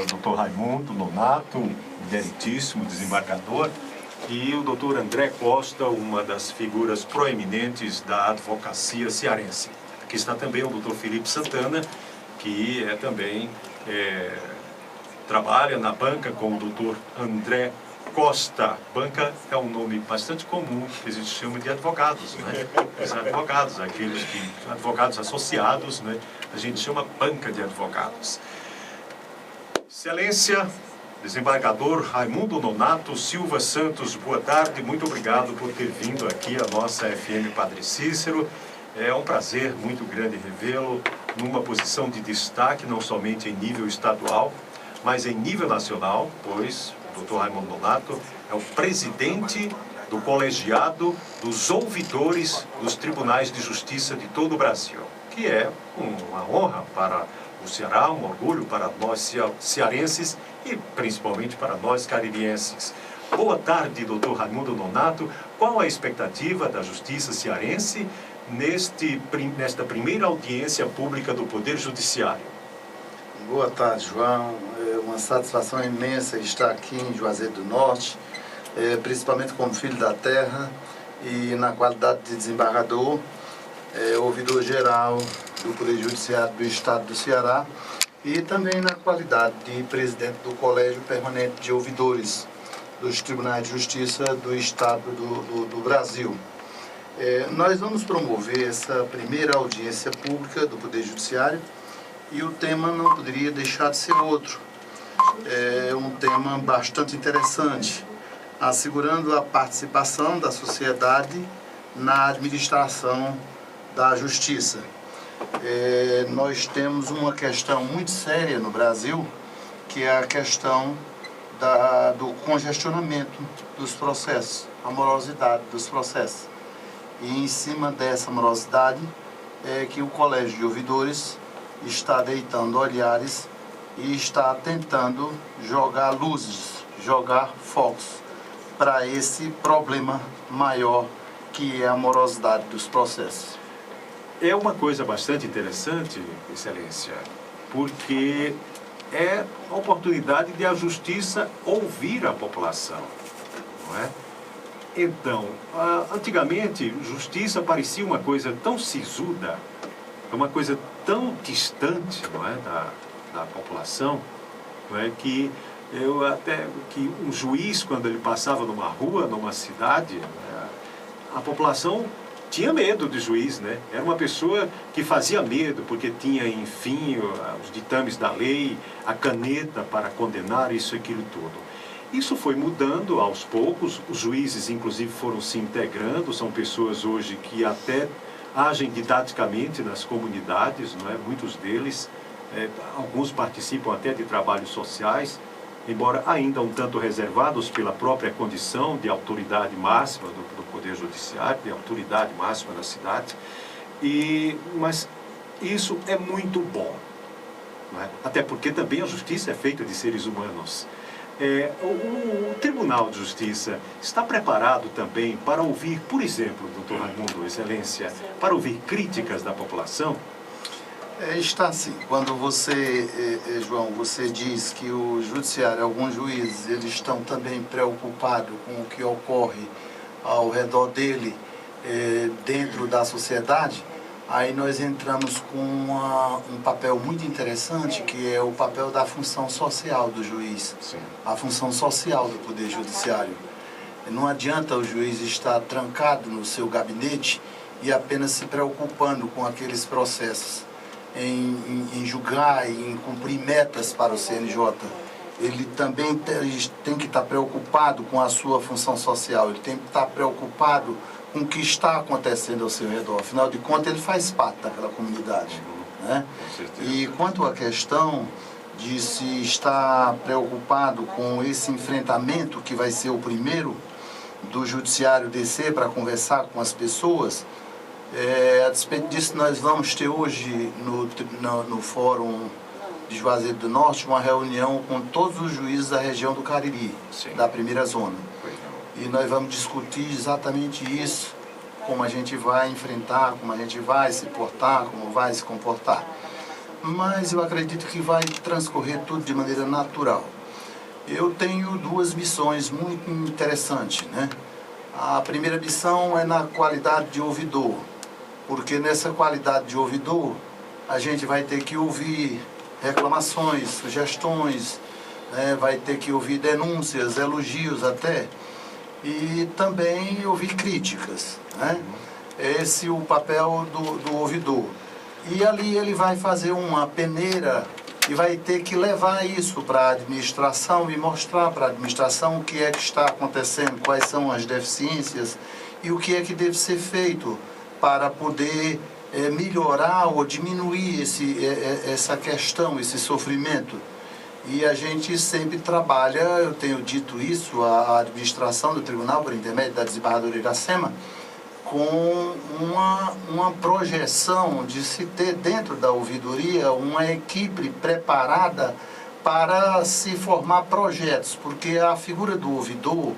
o doutor Raimundo Nonato, meritíssimo desembargador, e o doutor André Costa, uma das figuras proeminentes da advocacia cearense. Aqui está também o doutor Felipe Santana, que também trabalha na banca com o doutor André Costa. Banca é um nome bastante comum, que a gente chama de advogados, né? Os advogados, advogados associados, né? A gente chama banca de advogados. Excelência, desembargador Raimundo Nonato Silva Santos, boa tarde, muito obrigado por ter vindo aqui à nossa FM Padre Cícero. É um prazer muito grande revê-lo numa posição de destaque, não somente em nível estadual, mas em nível nacional, pois o doutor Raimundo Nonato é o presidente do colegiado dos ouvidores dos tribunais de justiça de todo o Brasil, que é uma honra para o Ceará, um orgulho para nós cearenses e principalmente para nós caririenses. Boa tarde, doutor Raimundo Nonato. Qual a expectativa da justiça cearense nesta primeira audiência pública do Poder Judiciário? Boa tarde, João. É uma satisfação imensa estar aqui em Juazeiro do Norte, principalmente como filho da terra e na qualidade de desembargador, ouvidor geral do Poder Judiciário do Estado do Ceará e também na qualidade de presidente do Colégio Permanente de Ouvidores dos Tribunais de Justiça do Estado do Brasil. Nós vamos promover essa primeira audiência pública do Poder Judiciário e o tema não poderia deixar de ser outro. É um tema bastante interessante, assegurando a participação da sociedade na administração da justiça. Nós temos uma questão muito séria no Brasil, que é a questão do congestionamento dos processos, a morosidade dos processos. E em cima dessa morosidade é que o Colégio de Ouvidores está deitando olhares e está tentando jogar luzes, jogar focos para esse problema maior que é a morosidade dos processos. É uma coisa bastante interessante, Excelência, porque é a oportunidade de a justiça ouvir a população, não é? Então, antigamente, justiça parecia uma coisa tão sisuda, uma coisa tão distante, não é, da população, não é, que um juiz, quando ele passava numa rua, numa cidade, a população tinha medo de juiz, né? Era uma pessoa que fazia medo, porque tinha, enfim, os ditames da lei, a caneta para condenar isso e aquilo tudo. Isso foi mudando aos poucos, os juízes, inclusive, foram se integrando, são pessoas hoje que até agem didaticamente nas comunidades, não é? Muitos deles, alguns participam até de trabalhos sociais, embora ainda um tanto reservados pela própria condição de autoridade máxima do Poder Judiciário, de autoridade máxima da cidade, mas isso é muito bom, não é? Até porque também a justiça é feita de seres humanos. O Tribunal de Justiça está preparado também para ouvir, por exemplo, doutor Raimundo, Excelência, para ouvir críticas da população? Está sim. Quando você, João, você diz que o judiciário, alguns juízes, eles estão também preocupados com o que ocorre ao redor dele, dentro da sociedade, aí nós entramos com um papel muito interessante, que é o papel da função social do juiz, sim, a função social do Poder Judiciário. Não adianta o juiz estar trancado no seu gabinete e apenas se preocupando com aqueles processos, em julgar e em cumprir metas para o CNJ. Ele também tem que estar preocupado com a sua função social, ele tem que estar preocupado com o que está acontecendo ao seu redor. Afinal de contas, ele faz parte daquela comunidade, né? E quanto à questão de se estar preocupado com esse enfrentamento, que vai ser o primeiro do judiciário descer para conversar com as pessoas, a despeito disso, nós vamos ter hoje no Fórum de Juazeiro do Norte uma reunião com todos os juízes da região do Cariri, sim, da primeira zona. E nós vamos discutir exatamente isso, como a gente vai enfrentar, como a gente vai se portar, como vai se comportar. mas eu acredito que vai transcorrer tudo de maneira natural. Eu tenho duas missões muito interessantes, né? A primeira missão é na qualidade de ouvidor, porque nessa qualidade de ouvidor a gente vai ter que ouvir reclamações, sugestões, né? Vai ter que ouvir denúncias, elogios até, e também ouvir críticas, né? Esse é o papel do ouvidor. E ali ele vai fazer uma peneira e vai ter que levar isso para a administração e mostrar para a administração o que é que está acontecendo, quais são as deficiências e o que é que deve ser feito para poder melhorar ou diminuir essa questão, esse sofrimento. E a gente sempre trabalha, eu tenho dito isso, a administração do tribunal, por intermédio da desembargadora Iracema, com uma projeção de se ter dentro da ouvidoria uma equipe preparada para se formar projetos, porque a figura do ouvidor,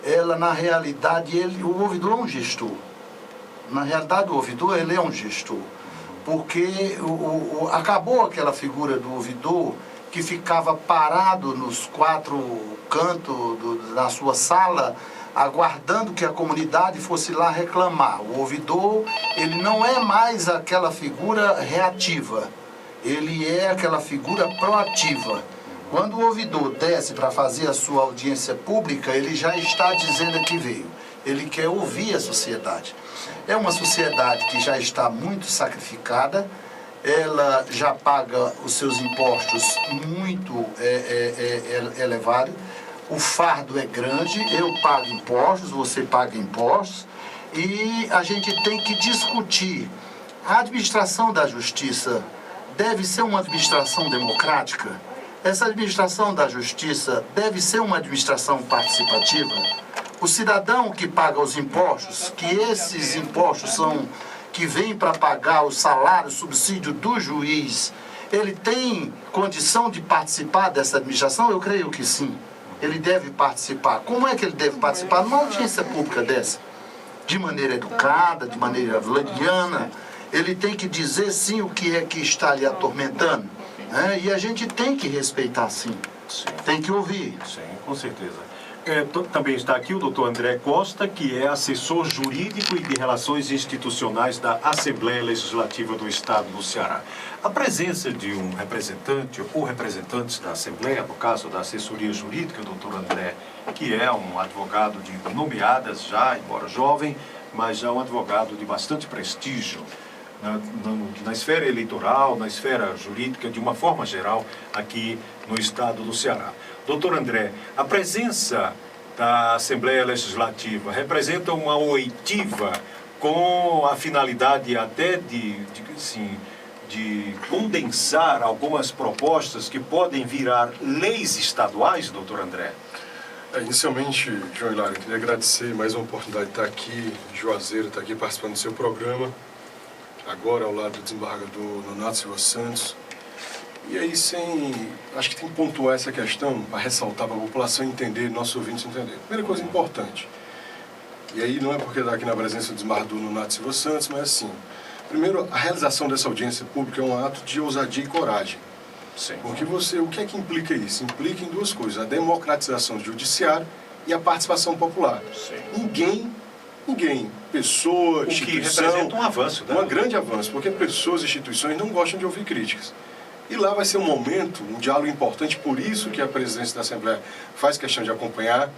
ela na realidade, o ouvidor é um gestor. Na realidade, o ouvidor, ele é um gestor, porque acabou aquela figura do ouvidor que ficava parado nos quatro cantos da sua sala, aguardando que a comunidade fosse lá reclamar. O ouvidor, ele não é mais aquela figura reativa, ele é aquela figura proativa. Quando o ouvidor desce para fazer a sua audiência pública, ele já está dizendo que veio. Ele quer ouvir a sociedade. É uma sociedade que já está muito sacrificada, ela já paga os seus impostos muito elevados, o fardo é grande, eu pago impostos, você paga impostos, e a gente tem que discutir. A administração da justiça deve ser uma administração democrática? Essa administração da justiça deve ser uma administração participativa? O cidadão que paga os impostos, que esses impostos são que vêm para pagar o salário, o subsídio do juiz, ele tem condição de participar dessa administração? Eu creio que sim. Ele deve participar. Como é que ele deve participar? Numa audiência pública dessa, de maneira educada, de maneira vladiana, ele tem que dizer sim o que é que está lhe atormentando, né? E a gente tem que respeitar sim. Tem que ouvir. Sim, com certeza. Também está aqui o doutor André Costa, que é assessor jurídico e de relações institucionais da Assembleia Legislativa do Estado do Ceará. A presença de um representante ou representantes da Assembleia, no caso da assessoria jurídica, o doutor André, que é um advogado de nomeadas já, embora jovem, mas já um advogado de bastante prestígio na esfera eleitoral, na esfera jurídica, de uma forma geral, aqui no Estado do Ceará. Doutor André, a presença da Assembleia Legislativa representa uma oitiva com a finalidade até de condensar algumas propostas que podem virar leis estaduais, doutor André? Inicialmente, João Hilário, eu queria agradecer mais uma oportunidade de estar aqui, Juazeiro, estar aqui participando do seu programa, agora ao lado do desembargador Nonato Silva Santos. E aí, acho que tem que pontuar essa questão para ressaltar para a população entender, nossos ouvintes entender. Primeira coisa importante, e aí não é porque está aqui na presença do desembargador Nonato Silva Santos, mas assim, primeiro, a realização dessa audiência pública é um ato de ousadia e coragem. Sim. Porque o que é que implica isso? Implica em duas coisas, a democratização do judiciário e a participação popular. Sim. Ninguém, pessoa, instituição... O que representa um avanço, né? Um grande avanço, porque pessoas e instituições não gostam de ouvir críticas. E lá vai ser um momento, um diálogo importante, por isso que a presidência da Assembleia faz questão de acompanhar.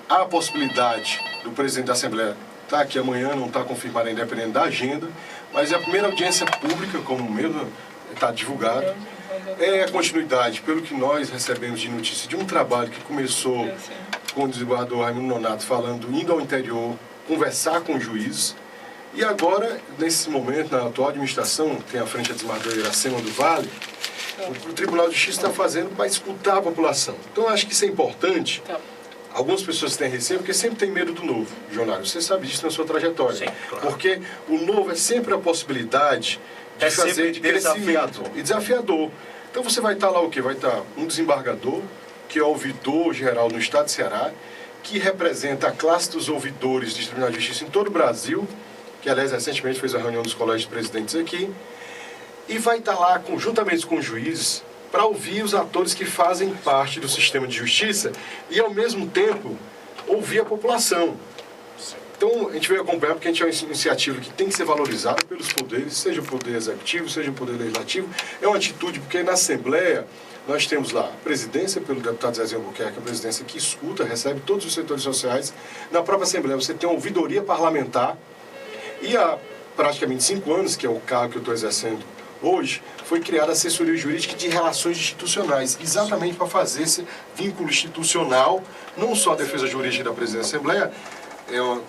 Há a possibilidade do presidente da Assembleia estar aqui amanhã, não está confirmado ainda, dependendo da agenda, mas é a primeira audiência pública, como mesmo está divulgado. É a continuidade, pelo que nós recebemos de notícia, de um trabalho que começou com o desembargador Raimundo Nonato falando, indo ao interior, conversar com juízes. E agora, nesse momento, na atual administração, tem à frente a desembargadora Iracema do Vale, o Tribunal de Justiça está fazendo para escutar a população. Então, acho que isso é importante. Algumas pessoas têm receio, porque sempre tem medo do novo. Jornal, você sabe disso na sua trajetória. Sim, claro. Porque o novo é sempre a possibilidade de fazer de crescimento e desafiador. Então, você vai estar lá o quê? Vai estar um desembargador, que é ouvidor geral no Estado de Ceará, que representa a classe dos ouvidores de Tribunal de Justiça em todo o Brasil, que, aliás, recentemente fez a reunião dos colégios de presidentes aqui. e vai estar lá, conjuntamente com os juízes, para ouvir os atores que fazem parte do sistema de justiça e, ao mesmo tempo, ouvir a população. Então, a gente veio acompanhar porque a gente é uma iniciativa que tem que ser valorizada pelos poderes, seja o poder executivo, seja o poder legislativo. É uma atitude, porque na Assembleia nós temos lá a presidência pelo deputado Zezinho Albuquerque, a presidência que escuta, recebe todos os setores sociais. Na própria Assembleia você tem uma ouvidoria parlamentar e há praticamente 5 anos, que é o cargo que eu estou exercendo hoje, foi criada a assessoria jurídica de relações institucionais, exatamente para fazer esse vínculo institucional, não só a defesa jurídica da presidência da Assembleia,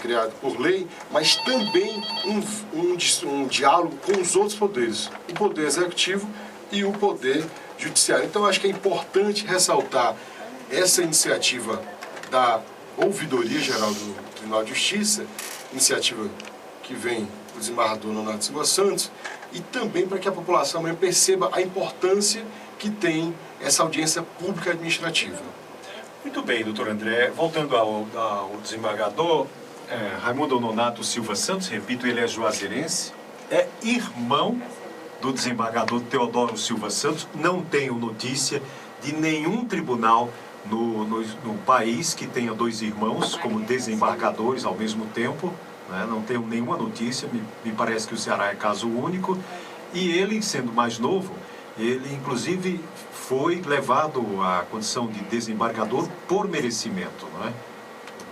criado por lei, mas também um diálogo com os outros poderes, o poder executivo e o poder judiciário. Então, acho que é importante ressaltar essa iniciativa da Ouvidoria Geral do Tribunal de Justiça, iniciativa que vem do desembargador Nonato Silva Santos, e também para que a população amanhã perceba a importância que tem essa audiência pública administrativa. Muito bem, doutor André. Voltando ao desembargador, Raimundo Nonato Silva Santos, repito, ele é juazeirense, é irmão do desembargador Teodoro Silva Santos. Não tenho notícia de nenhum tribunal no país que tenha 2 irmãos como desembargadores ao mesmo tempo, né? Não tenho nenhuma notícia, me parece que o Ceará é caso único. E ele, sendo mais novo, ele inclusive foi levado à condição de desembargador por merecimento, não é?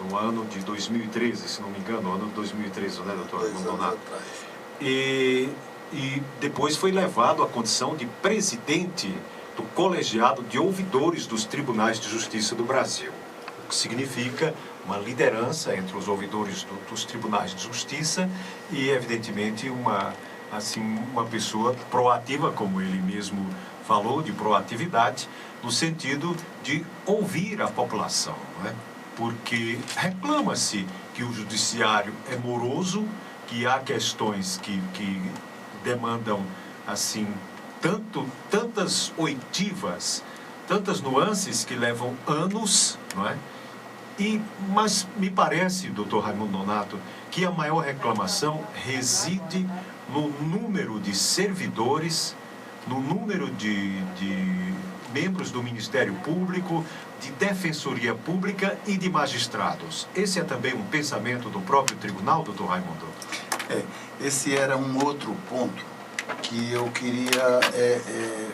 No ano de 2013, se não me engano, no ano de 2013, né, doutor Donato? E depois foi levado à condição de presidente do colegiado de ouvidores dos tribunais de justiça do Brasil, o que significa uma liderança entre os ouvidores dos tribunais de justiça e, evidentemente, uma pessoa proativa, como ele mesmo falou, de proatividade, no sentido de ouvir a população, não é? Porque reclama-se que o judiciário é moroso, que há questões que demandam, assim, tantas oitivas, tantas nuances que levam anos, não é? Mas me parece, doutor Raimundo Nonato, que a maior reclamação reside no número de servidores, no número de membros do Ministério Público, de Defensoria Pública e de magistrados. Esse é também um pensamento do próprio tribunal, doutor Raimundo? Esse era um outro ponto que eu queria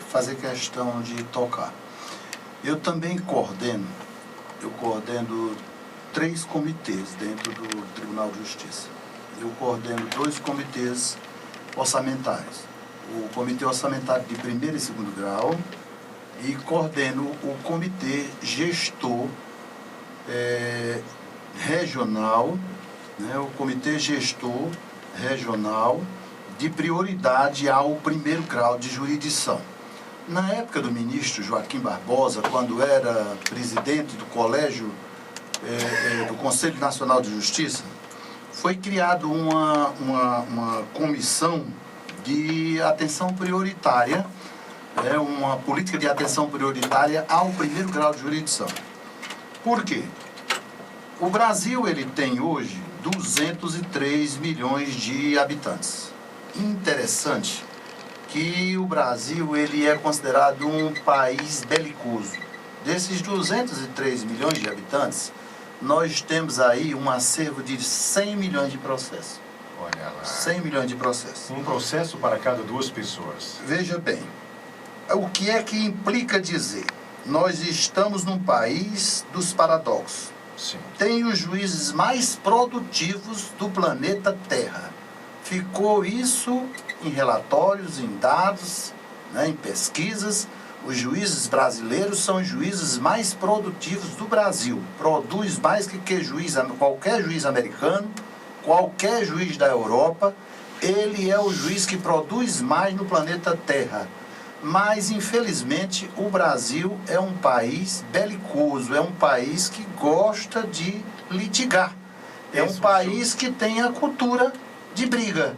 fazer questão de tocar. Eu também coordeno 3 comitês dentro do Tribunal de Justiça. Eu coordeno 2 comitês orçamentários. O Comitê Orçamentário de primeiro e segundo grau e coordeno o Comitê Gestor Regional, né, o Comitê Gestor Regional de prioridade ao primeiro grau de jurisdição. Na época do ministro Joaquim Barbosa, quando era presidente do Colégio do Conselho Nacional de Justiça, foi criada uma comissão de atenção prioritária, uma política de atenção prioritária ao primeiro grau de jurisdição. Por quê? O Brasil ele tem hoje 203 milhões de habitantes. Interessante que o Brasil ele é considerado um país belicoso. Desses 203 milhões de habitantes, nós temos aí um acervo de 100 milhões de processos. Olha lá. 100 milhões de processos. Um processo para cada 2 pessoas. Veja bem, o que é que implica dizer? Nós estamos num país dos paradoxos. Sim. Tem os juízes mais produtivos do planeta Terra. Ficou isso em relatórios, em dados, né, em pesquisas. Os juízes brasileiros são os juízes mais produtivos do Brasil. Produz mais que qualquer juiz americano, qualquer juiz da Europa. Ele é o juiz que produz mais no planeta Terra. Mas, infelizmente, o Brasil é um país belicoso, é um país que gosta de litigar. É um país que tem a cultura de briga.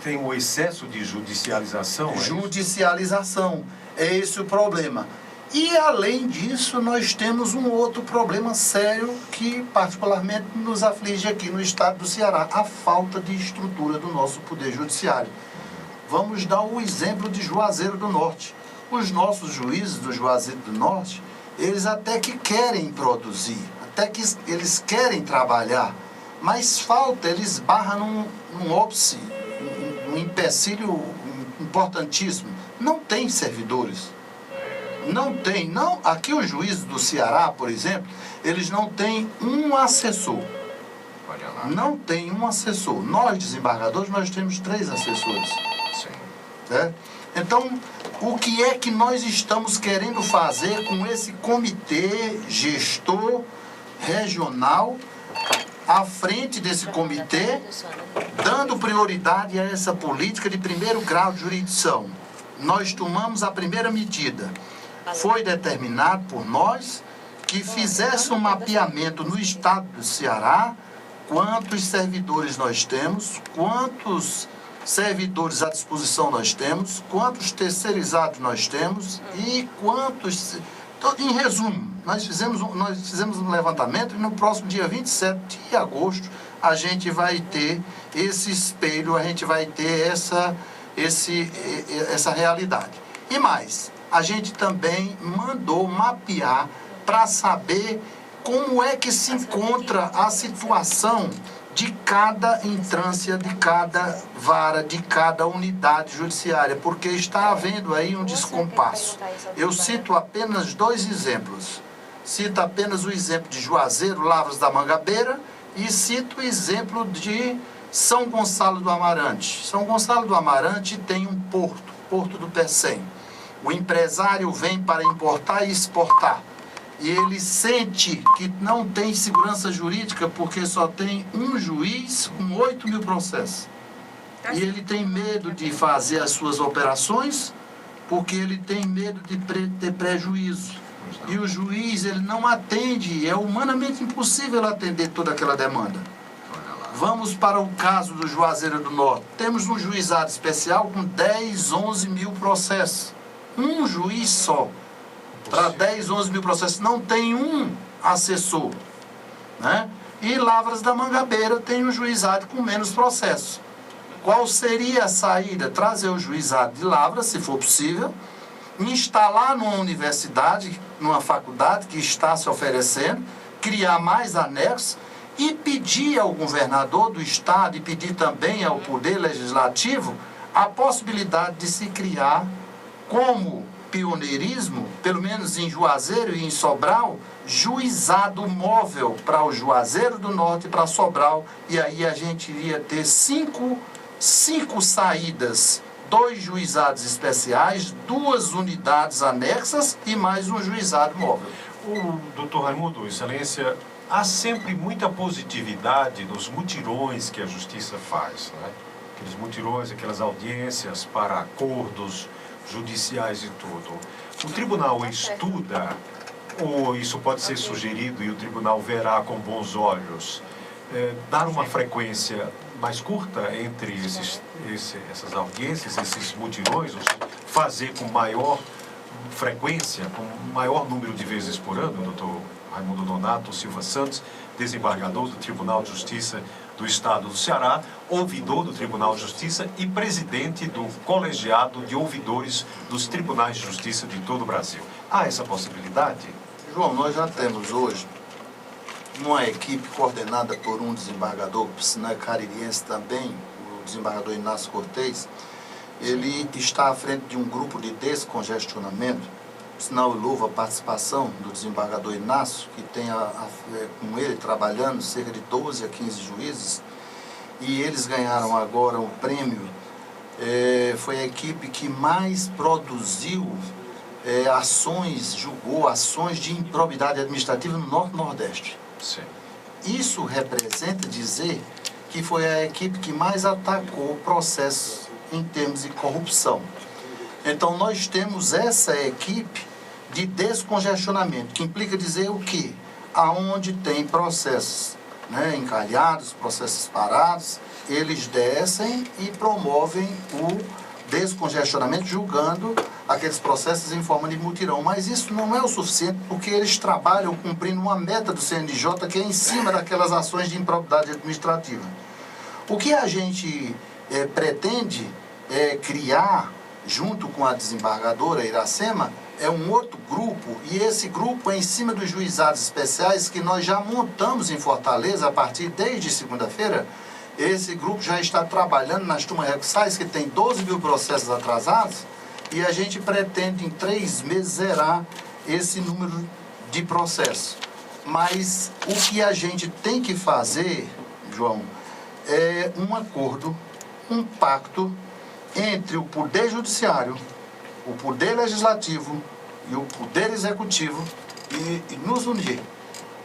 Tem um excesso de judicialização? Judicialização. É esse o problema. E, além disso, nós temos um outro problema sério que, particularmente, nos aflige aqui no estado do Ceará. A falta de estrutura do nosso Poder Judiciário. Vamos dar o exemplo de Juazeiro do Norte. Os nossos juízes do Juazeiro do Norte, eles até que querem produzir, até que eles querem trabalhar, mas falta, eles barram num óbice, um empecilho importantíssimo. Não tem servidores. Não tem. Não, aqui os juízes do Ceará, por exemplo, eles não têm um assessor. Olha lá. Não tem um assessor. Nós, desembargadores, nós temos 3 assessores. Sim. Né? Então, o que é que nós estamos querendo fazer com esse comitê gestor regional à frente desse comitê, dando prioridade a essa política de primeiro grau de jurisdição? Nós tomamos a primeira medida. Foi determinado por nós que fizesse um mapeamento no estado do Ceará, quantos servidores nós temos, quantos servidores à disposição nós temos, quantos terceirizados nós temos e quantos... Em resumo, nós fizemos um levantamento e no próximo dia 27 de agosto a gente vai ter esse espelho, a gente vai ter essa realidade. E mais, a gente também mandou mapear para saber como é que se encontra a situação de cada instância, de cada vara, de cada unidade judiciária, porque está havendo aí um descompasso. Eu cito apenas 2 exemplos. Cito apenas o exemplo de Juazeiro, Lavras da Mangabeira, e cito o exemplo de São Gonçalo do Amarante. São Gonçalo do Amarante tem um Porto do Pecém. O empresário vem para importar e exportar. E ele sente que não tem segurança jurídica porque só tem um juiz com 8.000 processos. E ele tem medo de fazer as suas operações porque ele tem medo de ter prejuízo. E o juiz, ele não atende, é humanamente impossível atender toda aquela demanda. Vamos para o caso do Juazeiro do Norte. Temos um juizado especial com 10, 11.000 processos. Um juiz só. Para 10, 11.000 processos. Não tem um assessor. Né? E Lavras da Mangabeira tem um juizado com menos processos. Qual seria a saída? Trazer o juizado de Lavras, se for possível, instalar numa universidade, numa faculdade que está se oferecendo, criar mais anexos e pedir ao governador do estado e pedir também ao Poder Legislativo a possibilidade de se criar como pioneirismo, pelo menos em Juazeiro e em Sobral, juizado móvel para o Juazeiro do Norte e para Sobral, e aí a gente iria ter cinco saídas, 2 juizados especiais, 2 unidades anexas e mais um juizado móvel. O doutor Raimundo, Excelência, há sempre muita positividade nos mutirões que a Justiça faz, né? Aqueles mutirões, aquelas audiências para acordos judiciais e tudo. O tribunal estuda, ou isso pode ser sugerido e o tribunal verá com bons olhos, dar uma frequência mais curta entre essas audiências, esses mutirões, ou seja, fazer com maior frequência, com maior número de vezes por ano, doutor Raimundo Nonato Silva Santos, desembargador do Tribunal de Justiça do Estado do Ceará, ouvidor do Tribunal de Justiça e presidente do colegiado de ouvidores dos Tribunais de Justiça de todo o Brasil. Há essa possibilidade? João, nós já temos hoje uma equipe coordenada por um desembargador, por sinal é caririense também, o desembargador Inácio Cortez. Ele está à frente de um grupo de descongestionamento, por sinal eu louvo a participação do desembargador Inácio, que tem com ele trabalhando cerca de 12 a 15 juízes, e eles ganharam agora o prêmio, foi a equipe que mais produziu julgou ações de improbidade administrativa no Norte e Nordeste. Sim. Isso representa dizer que foi a equipe que mais atacou o processo em termos de corrupção. Então nós temos essa equipe de descongestionamento, que implica dizer o quê? Aonde tem processos encalhados, processos parados, eles descem e promovem o descongestionamento, julgando aqueles processos em forma de mutirão. Mas isso não é o suficiente, porque eles trabalham cumprindo uma meta do CNJ que é em cima daquelas ações de improbidade administrativa. O que a gente pretende criar, junto com a desembargadora Iracema, é um outro grupo, e esse grupo é em cima dos juizados especiais que nós já montamos em Fortaleza a partir desde segunda-feira. Esse grupo já está trabalhando nas turmas recursais, que tem 12 mil processos atrasados, e a gente pretende em 3 meses zerar esse número de processos. Mas o que a gente tem que fazer, João, é um acordo, um pacto entre o Poder Judiciário, o Poder Legislativo e o Poder Executivo e nos unir.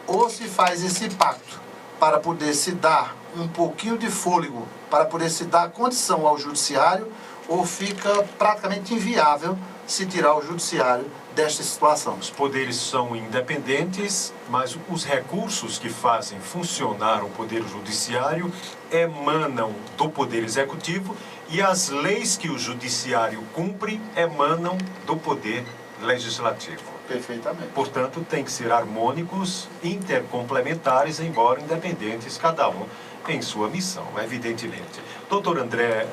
Ou se faz esse pacto para poder se dar um pouquinho de fôlego, para poder se dar condição ao Judiciário, ou fica praticamente inviável se tirar o Judiciário desta situação. Os poderes são independentes, mas os recursos que fazem funcionar o Poder Judiciário emanam do Poder Executivo e as leis que o Judiciário cumpre emanam do Poder Legislativo. Perfeitamente. Portanto, tem que ser harmônicos, intercomplementares, embora independentes, cada um em sua missão, evidentemente. Doutor André...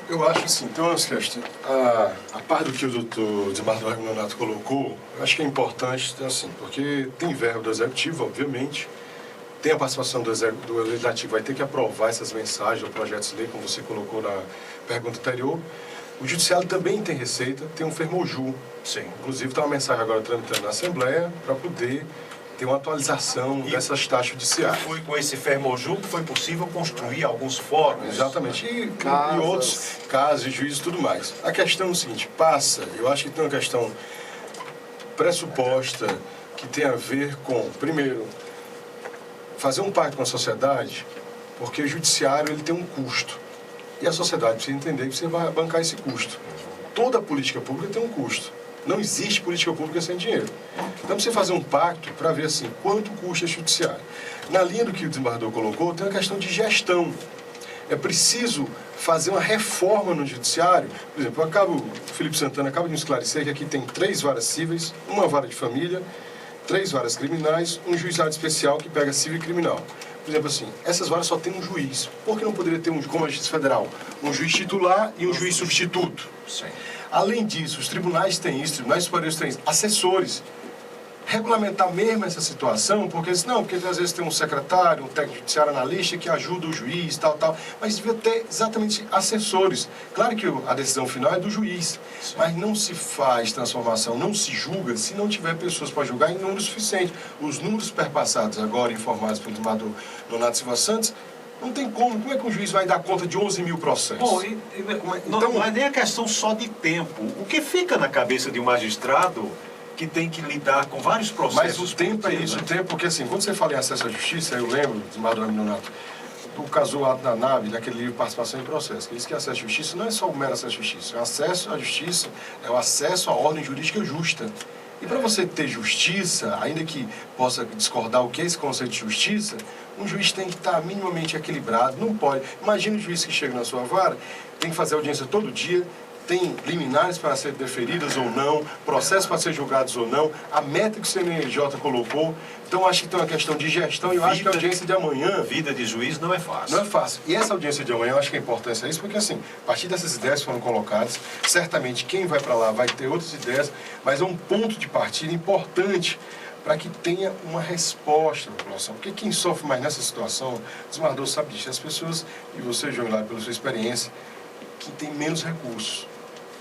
Eu acho assim, então, a par do que o doutor desembargador Raimundo Nonato colocou, eu acho que é importante, assim, porque tem verbo do Executivo, obviamente, tem a participação do Legislativo, vai ter que aprovar essas mensagens ou projetos de lei, como você colocou na pergunta anterior. O Judiciário também tem receita, tem um Fermoju. Sim. Inclusive, está uma mensagem agora tramitando na Assembleia para poder ter uma atualização dessas taxas judiciárias. Foi com esse Fermoju que foi possível construir alguns fóruns. Exatamente. E outros casos, juízes e tudo mais. A questão é o seguinte, eu acho que tem uma questão pressuposta que tem a ver com, primeiro, fazer um pacto com a sociedade, porque o judiciário ele tem um custo. E a sociedade precisa entender que você vai bancar esse custo. Toda política pública tem um custo. Não existe política pública sem dinheiro. Então, você fazer um pacto para ver assim, quanto custa o judiciário. Na linha do que o desembargador colocou, tem uma questão de gestão. É preciso fazer uma reforma no judiciário. Por exemplo, o Felipe Santana acaba de me esclarecer que aqui tem 3 varas cíveis, uma vara de família, 3 varas criminais, um juizado especial que pega civil e criminal. Por exemplo, assim, essas varas só tem um juiz. Por que não poderia ter, como a Justiça Federal, um juiz titular e um juiz substituto? Sim. Além disso, os tribunais têm isso, os tribunais superiores têm isso, assessores. Regulamentar mesmo essa situação, porque às vezes tem um secretário, um técnico judiciário analista que ajuda o juiz, tal, mas devia ter exatamente assessores. Claro que a decisão final é do juiz, sim, mas não se faz transformação, não se julga se não tiver pessoas para julgar em número suficiente. Os números perpassados agora, informados pelo desembargador Nonato Silva Santos, não tem como é que um juiz vai dar conta de 11 mil processos? Bom, não é nem a questão só de tempo. O que fica na cabeça de um magistrado que tem que lidar com vários processos? Mas o tempo é isso, o tempo, porque assim, quando você fala em acesso à justiça, eu lembro, desembargador Raimundo Nonato, do caso da NAB, daquele livro Participação em Processo, que diz que acesso à justiça não é só o mero acesso à justiça, o acesso à justiça é o acesso à ordem jurídica justa. E para você ter justiça, ainda que possa discordar o que é esse conceito de justiça, um juiz tem que estar minimamente equilibrado, não pode. Imagina o juiz que chega na sua vara, tem que fazer audiência todo dia, tem liminares para serem deferidas ou não, processos para serem julgados ou não, a meta que o CNJ colocou. Então, acho que tem uma questão de gestão e eu acho que a audiência de amanhã... Vida de juiz não é fácil. Não é fácil. E essa audiência de amanhã, eu acho que a importância é isso, porque assim, a partir dessas ideias que foram colocadas, certamente quem vai para lá vai ter outras ideias, mas é um ponto de partida importante para que tenha uma resposta da população. Porque quem sofre mais nessa situação, o desembargador sabe disso, as pessoas, e você, João Hilário, pela sua experiência, que tem menos recursos.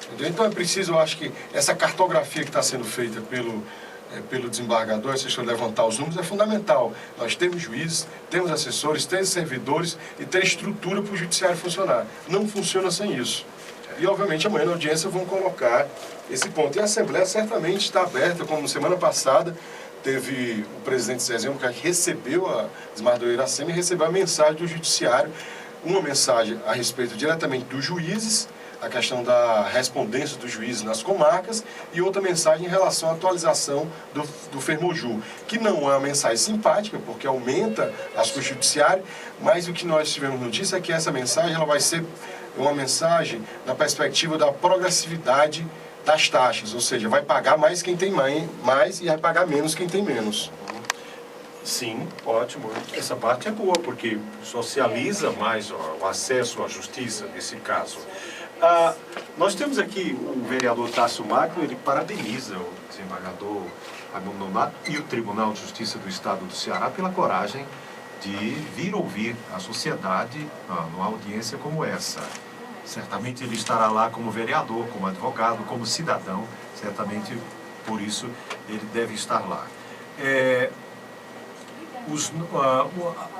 Entendeu? Então é preciso, eu acho que essa cartografia que está sendo feita pelo desembargador, essa questão de levantar os números, é fundamental. Nós temos juízes, temos assessores, temos servidores e tem estrutura para o judiciário funcionar. Não funciona sem isso. E, obviamente, amanhã na audiência vão colocar esse ponto. E a Assembleia certamente está aberta, como semana passada teve o presidente Zezé, que recebeu a desembargadora Iracema e recebeu a mensagem do judiciário, uma mensagem a respeito diretamente dos juízes, a questão da respondência dos juízes nas comarcas, e outra mensagem em relação à atualização do Fermoju, que não é uma mensagem simpática, porque aumenta as custas judiciárias, mas o que nós tivemos notícia é que essa mensagem ela vai ser uma mensagem na perspectiva da progressividade das taxas, ou seja, vai pagar mais quem tem mais e vai pagar menos quem tem menos. Sim, ótimo. Essa parte é boa, porque socializa mais o acesso à justiça, nesse caso. Nós temos aqui o vereador Tássio Magno, ele parabeniza o desembargador Raimundo Nonato e o Tribunal de Justiça do Estado do Ceará pela coragem de vir ouvir a sociedade numa audiência como essa. Certamente ele estará lá como vereador, como advogado, como cidadão, certamente por isso ele deve estar lá. Os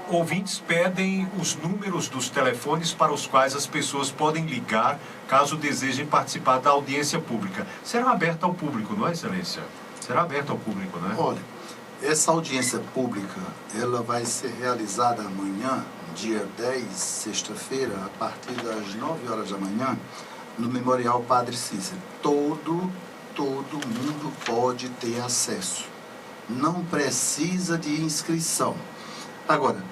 ouvintes pedem os números dos telefones para os quais as pessoas podem ligar caso desejem participar da audiência pública. Será aberta ao público, não é, Excelência? Será aberta ao público, não é? Olha, essa audiência pública, ela vai ser realizada amanhã, dia 10, sexta-feira, a partir das 9 horas da manhã, no Memorial Padre Cícero. Todo mundo pode ter acesso. Não precisa de inscrição. Agora,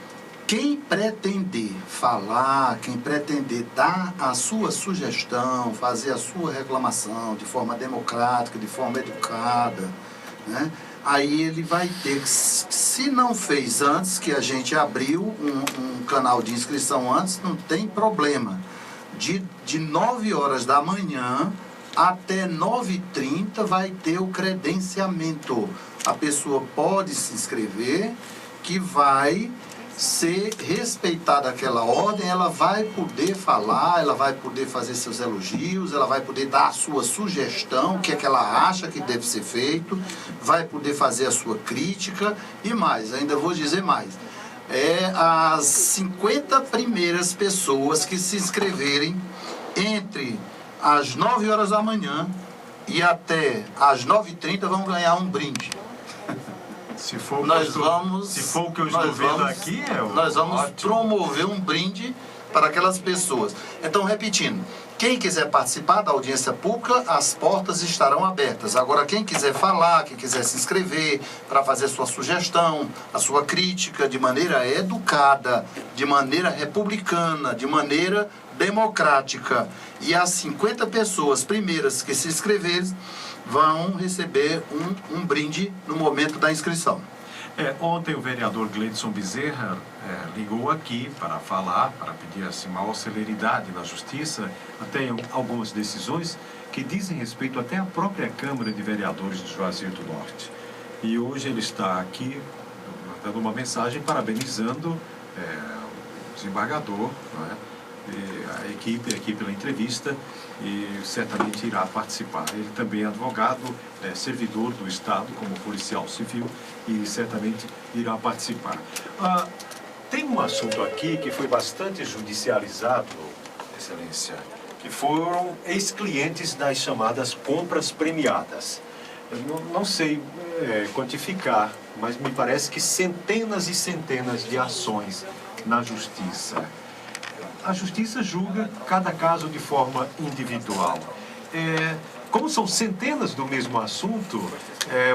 quem pretender falar, quem pretender dar a sua sugestão, fazer a sua reclamação de forma democrática, de forma educada, né? Aí ele vai ter que, se não fez antes, que a gente abriu um canal de inscrição antes, não tem problema. De 9 horas da manhã até 9h30 vai ter o credenciamento. A pessoa pode se inscrever, que vai ser respeitada aquela ordem, ela vai poder falar, ela vai poder fazer seus elogios, ela vai poder dar a sua sugestão, o que é que ela acha que deve ser feito, vai poder fazer a sua crítica e mais, ainda vou dizer mais. As 50 primeiras pessoas que se inscreverem entre às 9 horas da manhã e até às 9h30 vão ganhar um brinde. Se for o que eu estou vendo aqui, nós vamos ótimo. Promover um brinde para aquelas pessoas. Então, repetindo, quem quiser participar da audiência pública, as portas estarão abertas. Agora, quem quiser falar, quem quiser se inscrever para fazer sua sugestão, a sua crítica de maneira educada, de maneira republicana, de maneira democrática, e as 50 pessoas primeiras que se inscreverem vão receber um brinde no momento da inscrição. Ontem o vereador Gleidson Bezerra ligou aqui para falar, para pedir assim, maior celeridade na justiça, até algumas decisões que dizem respeito até à própria Câmara de Vereadores de Juazeiro do Norte. E hoje ele está aqui dando uma mensagem parabenizando o desembargador, não é? A equipe aqui pela entrevista, e certamente irá participar. Ele também é advogado, servidor do Estado como policial civil, e certamente irá participar. Tem um assunto aqui que foi bastante judicializado, Excelência, que foram ex-clientes das chamadas compras premiadas. Eu não sei quantificar, mas me parece que centenas e centenas de ações na Justiça. A Justiça julga cada caso de forma individual. Como são centenas do mesmo assunto,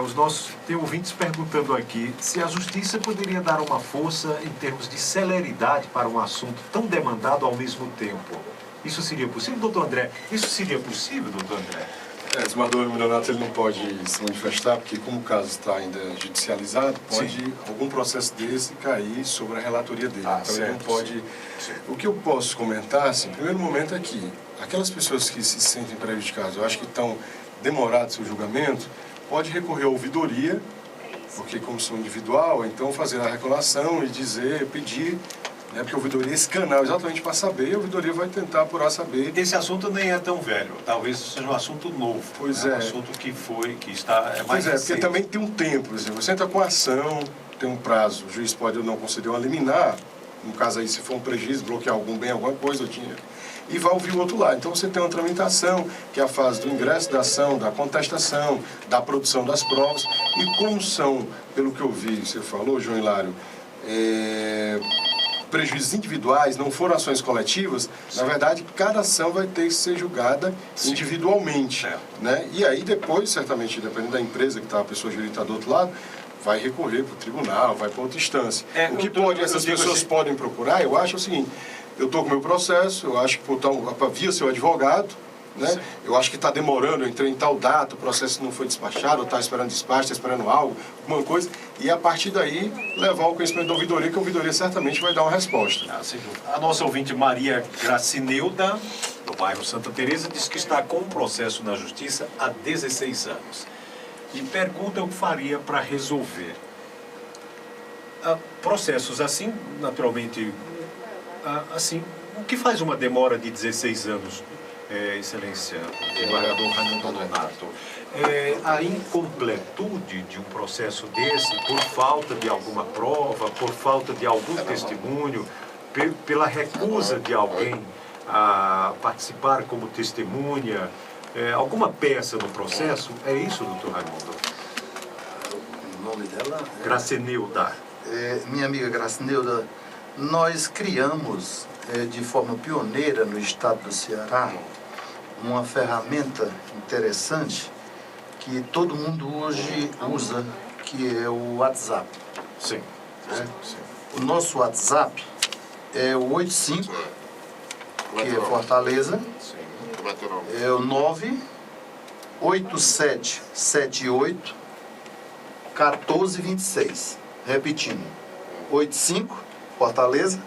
os nossos ouvintes perguntando aqui se a Justiça poderia dar uma força em termos de celeridade para um assunto tão demandado ao mesmo tempo. Isso seria possível, doutor André? Isso seria possível, doutor André? O desembargador Nonato ele não pode se manifestar, porque como o caso está ainda judicializado, pode algum processo desse cair sobre a relatoria dele. Então certo, ele não pode... Sim. O que eu posso comentar, assim, primeiro momento é que aquelas pessoas que se sentem prejudicadas, eu acho que estão demorados seu julgamento, pode recorrer à ouvidoria, porque como são individual, então fazer a reclamação e dizer, pedir... Porque a ouvidoria é esse canal exatamente para saber, e a ouvidoria vai tentar apurar saber. Esse assunto nem é tão velho, talvez seja um assunto novo. Pois um assunto que está mais recente. Porque também tem um tempo, por exemplo, você entra com a ação, tem um prazo, o juiz pode ou não conceder uma liminar, no caso aí se for um prejuízo, bloquear algum bem, alguma coisa, ou dinheiro, e vai ouvir o outro lado. Então você tem uma tramitação, que é a fase do ingresso da ação, da contestação, da produção das provas, e como são, pelo que eu vi, você falou, João Hilário, prejuízos individuais, não foram ações coletivas, na verdade, cada ação vai ter que ser julgada individualmente. Né? E aí depois, certamente, dependendo da empresa que está a pessoa jurídica do outro lado, vai recorrer para o tribunal, vai para outra instância. O que essas pessoas podem procurar, eu acho o seguinte, eu estou com o meu processo, eu acho que via seu advogado, né? Eu acho que está demorando, eu entrei em tal data, o processo não foi despachado, está esperando despacho, está esperando algo, alguma coisa, e a partir daí levar o conhecimento da ouvidoria, que a ouvidoria certamente vai dar uma resposta. A nossa ouvinte Maria Gracineuda, do bairro Santa Teresa, diz que está com um processo na justiça há 16 anos. E pergunta o que faria para resolver. Processos assim, naturalmente, assim, o que faz uma demora de 16 anos, Excelência, desembargador Raimundo Nonato? A incompletude de um processo desse por falta de alguma prova, por falta de algum testemunho, pela recusa de alguém a participar como testemunha, alguma peça no processo? É isso, doutor Raimundo? O nome dela? Gracineuda. Minha amiga Gracineuda, nós criamos de forma pioneira no estado do Ceará uma ferramenta interessante que todo mundo hoje usa, que é o WhatsApp. Sim. Sim. O nosso WhatsApp é o 85, que é Fortaleza, é o 98778 1426. Repetindo, 85, Fortaleza,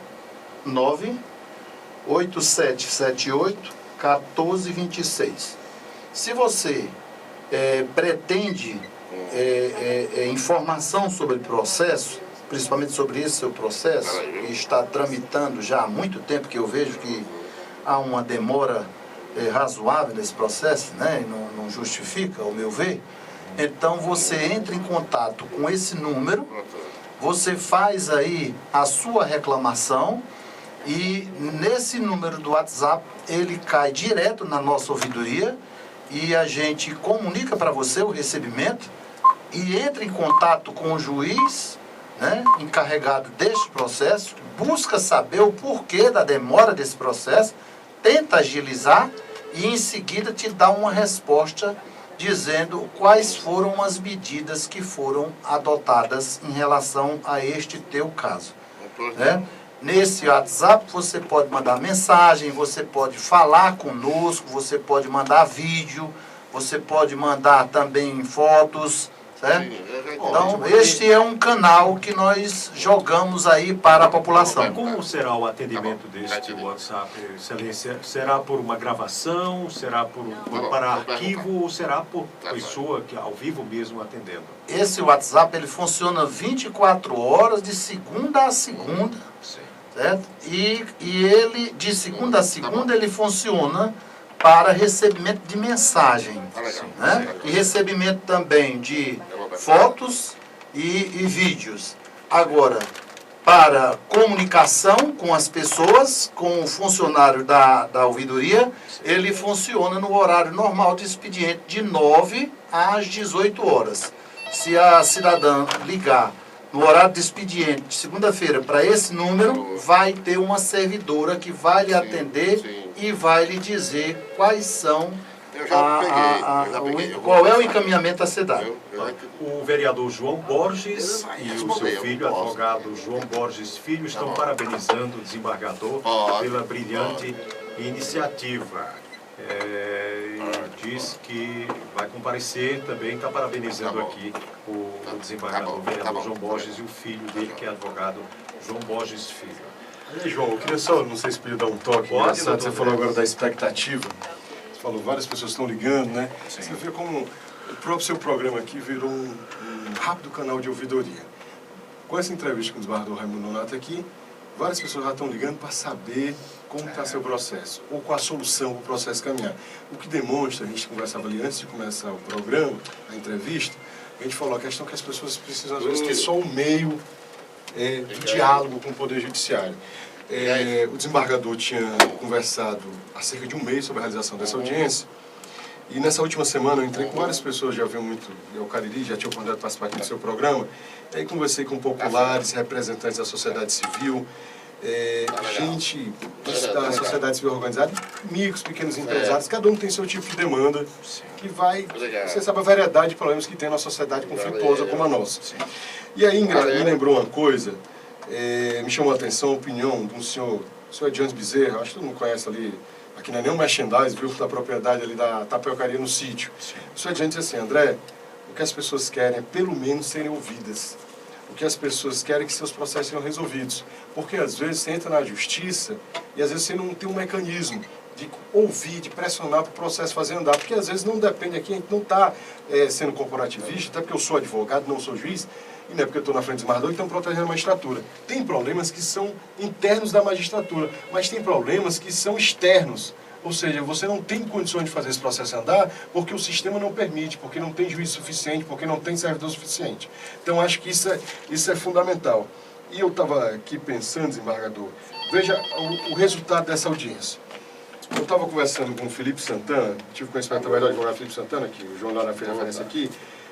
98778 1426. Se você pretende informação sobre o processo, principalmente sobre esse seu processo, que está tramitando já há muito tempo, que eu vejo que há uma demora razoável nesse processo, né? Não justifica, ao meu ver, então você entra em contato com esse número, você faz aí a sua reclamação e nesse número do WhatsApp ele cai direto na nossa ouvidoria e a gente comunica para você o recebimento e entra em contato com o juiz, né, encarregado deste processo, busca saber o porquê da demora desse processo, tenta agilizar e em seguida te dá uma resposta dizendo quais foram as medidas que foram adotadas em relação a este teu caso. Né? Nesse WhatsApp você pode mandar mensagem, você pode falar conosco, você pode mandar vídeo, você pode mandar também fotos, certo? Então, este é um canal que nós jogamos aí para a população. Como será o atendimento deste WhatsApp, Excelência? Será por uma gravação, será para arquivo ou será por pessoa que ao vivo mesmo atendendo? Esse WhatsApp ele funciona 24 horas de segunda a segunda, certo? E ele de segunda a segunda ele funciona para recebimento de mensagem, né? E recebimento também de fotos e vídeos. Agora, para comunicação com as pessoas, com o funcionário da ouvidoria, ele funciona no horário normal de expediente, de 9 às 18 horas. Se a cidadã ligar no horário de expediente, de segunda-feira, para esse número, vai ter uma servidora que vai lhe atender e vai lhe dizer quais são qual é o encaminhamento a ser dado. O vereador João Borges e o seu filho, advogado João Borges Filho, estão parabenizando o desembargador pela brilhante iniciativa. Diz que vai comparecer também, está parabenizando aqui o desembargador, o vereador João Borges e o filho dele, que é advogado João Borges Filho. E aí, João, eu queria só, não sei se podia dar um toque, engraçado, você falou agora da expectativa, você falou, várias pessoas estão ligando, né? Sim. Você vê como o próprio seu programa aqui virou um rápido canal de ouvidoria. Com essa entrevista com o desembargador Raimundo Nonato aqui, várias pessoas já estão ligando para saber como está seu processo, ou qual a solução para o processo caminhar. O que demonstra, a gente conversava ali antes de começar o programa, a entrevista, a gente falou a questão que as pessoas precisam, às vezes, ter só o meio de diálogo com o Poder Judiciário. O desembargador tinha conversado há cerca de um mês sobre a realização dessa audiência, e nessa última semana eu entrei com várias pessoas, já viam muito o Cariri, já tinha oportunidade de participar aqui do seu programa, e aí conversei com populares, representantes da sociedade civil, gente da sociedade civil organizada, amigos, pequenos empresários, cada um tem seu tipo de demanda, que vai, você sabe a variedade de problemas que tem na sociedade conflituosa como a nossa. E aí me lembrou uma coisa, me chamou a atenção a opinião de um senhor Ediane Bezerra, acho que todo mundo conhece ali, aqui não é nem um merchandising, viu, da propriedade ali da tapiocaria no sítio. Isso a gente diz assim, André, o que as pessoas querem é pelo menos serem ouvidas. O que as pessoas querem é que seus processos sejam resolvidos. Porque às vezes você entra na justiça e às vezes você não tem um mecanismo de ouvir, de pressionar para o processo fazer andar. Porque às vezes não depende aqui, a gente não está sendo corporativista, até porque eu sou advogado, não sou juiz, e não é porque eu estou na frente do desembargador que estão protegendo a magistratura. Tem problemas que são internos da magistratura, mas tem problemas que são externos. Ou seja, você não tem condições de fazer esse processo andar porque o sistema não permite, porque não tem juiz suficiente, porque não tem servidor suficiente. Então, acho que isso é fundamental. E eu estava aqui pensando, desembargador, veja o resultado dessa audiência. Eu estava conversando com o Felipe Santana, tive conhecimento através do advogado Felipe Santana, que o João Lara fez referência aqui,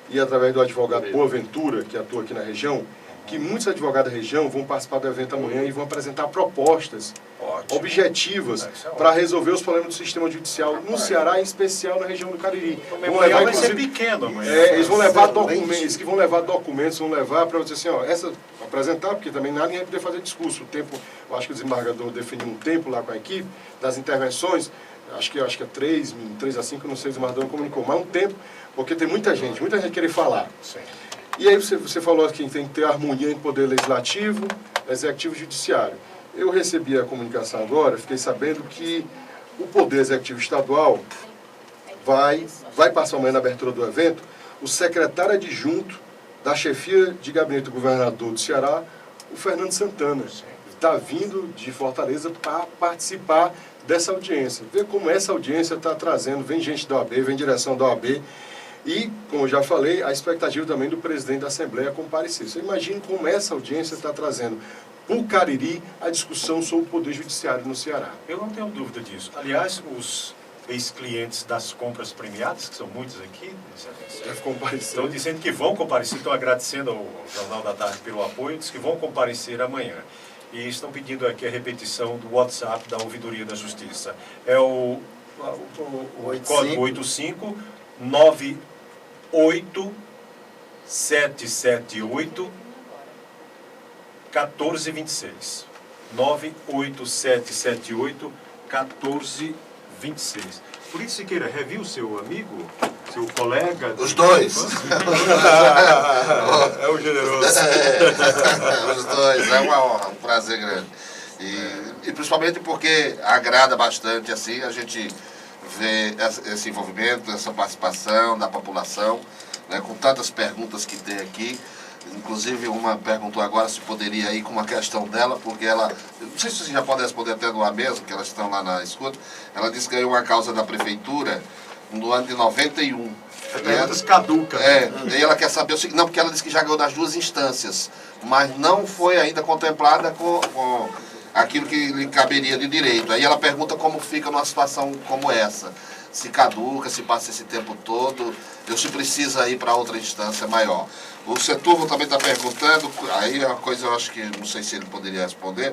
e através do advogado Boaventura, que atua aqui na região, que muitos advogados da região vão participar do evento amanhã e vão apresentar propostas objetivas para resolver os problemas do sistema judicial no Ceará, em especial na região do Cariri. Vão levar, vai ser pequeno amanhã. Eles vão levar documentos, que vão levar documentos, vão levar para você assim, ó, apresentar, porque também ninguém vai poder fazer discurso. O tempo, eu acho que o desembargador definiu um tempo lá com a equipe das intervenções, acho que é 3 a 5, não sei, o desembargador não comunicou, mas um tempo, porque tem muita gente querer falar. Sim. E aí você falou que tem que ter harmonia entre poder legislativo, executivo e judiciário. Eu recebi a comunicação agora, fiquei sabendo que o poder executivo estadual vai passar amanhã na abertura do evento, o secretário adjunto da chefia de gabinete do governador do Ceará, o Fernando Santana. Está vindo de Fortaleza para participar dessa audiência. Ver como essa audiência está trazendo, vem gente da OAB, vem direção da OAB, e, como eu já falei, a expectativa também do presidente da Assembleia comparecer. Você imagina como essa audiência está trazendo para o Cariri a discussão sobre o Poder Judiciário no Ceará. Eu não tenho dúvida disso. Aliás, os ex-clientes das compras premiadas, que são muitos aqui, Deve comparecer. estão dizendo que vão comparecer, estão agradecendo ao Jornal da Tarde pelo apoio, diz que vão comparecer amanhã. E estão pedindo aqui a repetição do WhatsApp da Ouvidoria da Justiça. É o código 8598778 1426. 98778 1426. Por isso, Siqueira, review seu amigo, seu colega. Os dois. É o generoso. Os dois, é uma honra, um prazer grande. E principalmente porque agrada bastante, assim, a gente vê esse envolvimento, essa participação da população, né, com tantas perguntas que tem aqui. Inclusive, uma perguntou agora se poderia ir com uma questão dela, porque ela, não sei se você já pode responder até no ar mesmo, que elas estão lá na escuta, ela disse que ganhou uma causa da prefeitura no ano de 91. Perguntas caducas. E ela quer saber o seguinte, não, porque ela disse que já ganhou nas duas instâncias, mas não foi ainda contemplada com aquilo que lhe caberia de direito. Aí ela pergunta como fica numa situação como essa. Se caduca, se passa esse tempo todo, ou se precisa ir para outra instância maior. O Seturvo também está perguntando, aí é uma coisa eu acho que, não sei se ele poderia responder,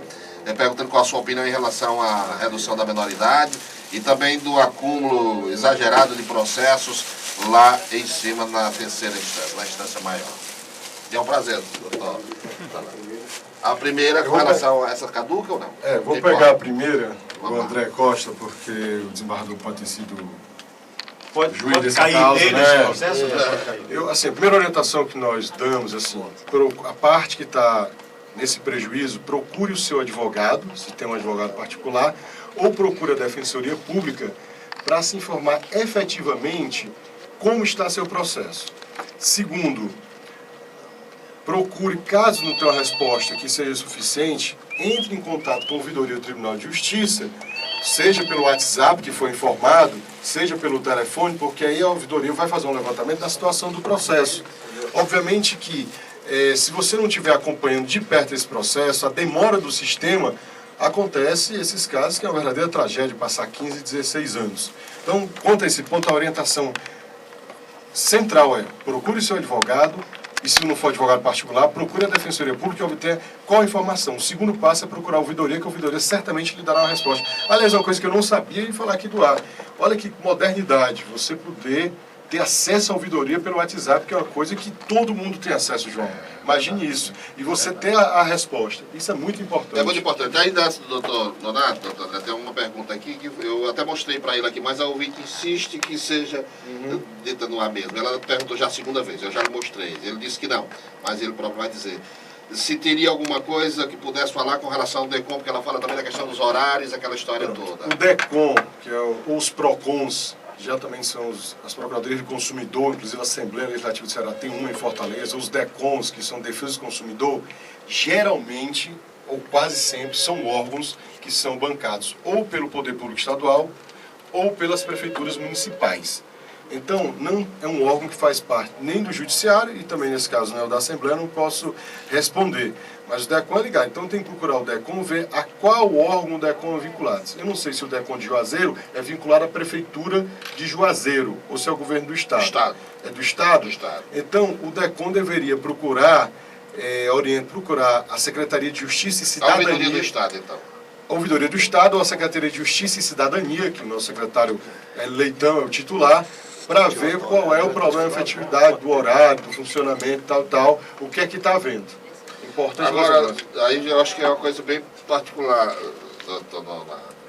perguntando qual a sua opinião em relação à redução da menoridade e também do acúmulo exagerado de processos lá em cima na terceira instância, na instância maior. E é um prazer, doutor. A primeira com relação a essa caduca ou não? Vou pegar a primeira, o André Costa, porque o desembargador pode ter sido juiz dessa cair causa, nele né? esse processo, né? Pode cair. A primeira orientação que nós damos, assim, a parte que está nesse prejuízo, procure o seu advogado, se tem um advogado particular, ou procure a Defensoria Pública para se informar efetivamente como está seu processo. Segundo, procure, caso não tenha uma resposta que seja suficiente, entre em contato com a Ouvidoria do Tribunal de Justiça, seja pelo WhatsApp, que foi informado, seja pelo telefone, porque aí a ouvidoria vai fazer um levantamento da situação do processo. Obviamente que, se você não estiver acompanhando de perto esse processo, a demora do sistema, acontece esses casos que é uma verdadeira tragédia, passar 15, 16 anos. Então, quanto a esse ponto, a orientação central é, procure seu advogado, e se não for advogado particular, procure a Defensoria Pública e obter qual a informação. O segundo passo é procurar a ouvidoria, que a ouvidoria certamente lhe dará uma resposta. Aliás, é uma coisa que eu não sabia e falar aqui do ar. Olha que modernidade, você poder ter acesso à ouvidoria pelo WhatsApp, que é uma coisa que todo mundo tem acesso, João. Imagine isso. E você ter a resposta. Isso é muito importante. É muito importante. Ainda, doutor Donato, tem uma pergunta aqui que eu até mostrei para ele aqui, mas a ouvinte insiste que seja dita no ar mesmo. Ela perguntou já a segunda vez, eu já lhe mostrei. Ele disse que não, mas ele próprio vai dizer. Se teria alguma coisa que pudesse falar com relação ao DECOM, porque ela fala também da questão dos horários, aquela história toda. O DECOM, que é os PROCONs, que já também são as Procuradorias do Consumidor, inclusive a Assembleia Legislativa do Ceará tem uma em Fortaleza, os DECONs, que são Defesa do Consumidor, geralmente, ou quase sempre, são órgãos que são bancados ou pelo Poder Público Estadual ou pelas prefeituras municipais. Então, não é um órgão que faz parte nem do Judiciário, e também nesse caso não é o da Assembleia, não posso responder. Mas o DECOM é ligado, então tem que procurar o DECOM, ver a qual órgão o DECOM é vinculado. Eu não sei se o DECOM de Juazeiro é vinculado à Prefeitura de Juazeiro, ou se é o governo do Estado. É do Estado? Do Estado. Então, o DECOM deveria procurar, procurar a Secretaria de Justiça e Cidadania. A ouvidoria do Estado, então. A Ouvidoria do Estado ou a Secretaria de Justiça e Cidadania, que o nosso secretário Leitão é o titular, para ver qual é o problema de efetividade, do horário, do funcionamento, tal, o que é que está havendo. Importante. Agora, aí eu acho que é uma coisa bem particular,